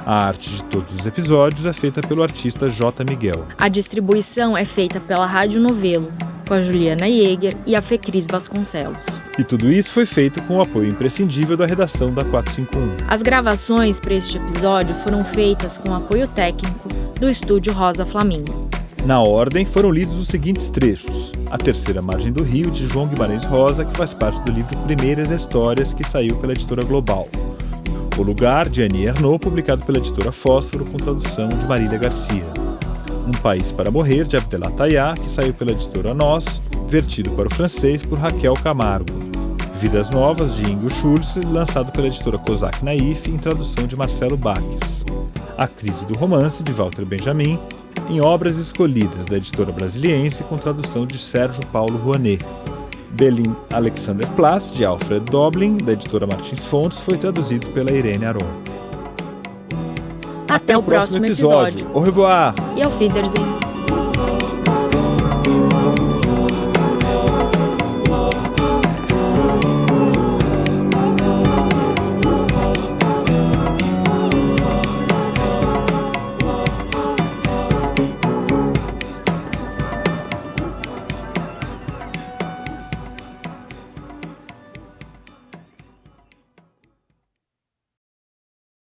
A arte de todos os episódios é feita pelo artista J. Miguel. A distribuição é feita pela Rádio Novelo, com a Juliana Jäger e a Fecris Vasconcelos. E tudo isso foi feito com o apoio imprescindível da redação da 451. As gravações para este episódio foram feitas com apoio técnico do estúdio Rosa Flamingo. Na ordem, foram lidos os seguintes trechos. A Terceira Margem do Rio, de João Guimarães Rosa, que faz parte do livro Primeiras Histórias, que saiu pela editora Global. O Lugar, de Annie Ernaux, publicado pela editora Fósforo, com tradução de Marília Garcia. Um País para Morrer, de Abdellah Tayyah, que saiu pela editora Nós, vertido para o francês por Raquel Camargo. Vidas Novas, de Ingo Schulze, lançado pela editora Kozak Naif, em tradução de Marcelo Baques. A Crise do Romance, de Walter Benjamin, em Obras Escolhidas, da editora Brasiliense, com tradução de Sérgio Paulo Rouanet. Belin Alexanderplatz, de Alfred Doblin, da editora Martins Fontes, foi traduzido pela Irene Aron. Até o próximo episódio. Au revoir! E auf Wiedersehen!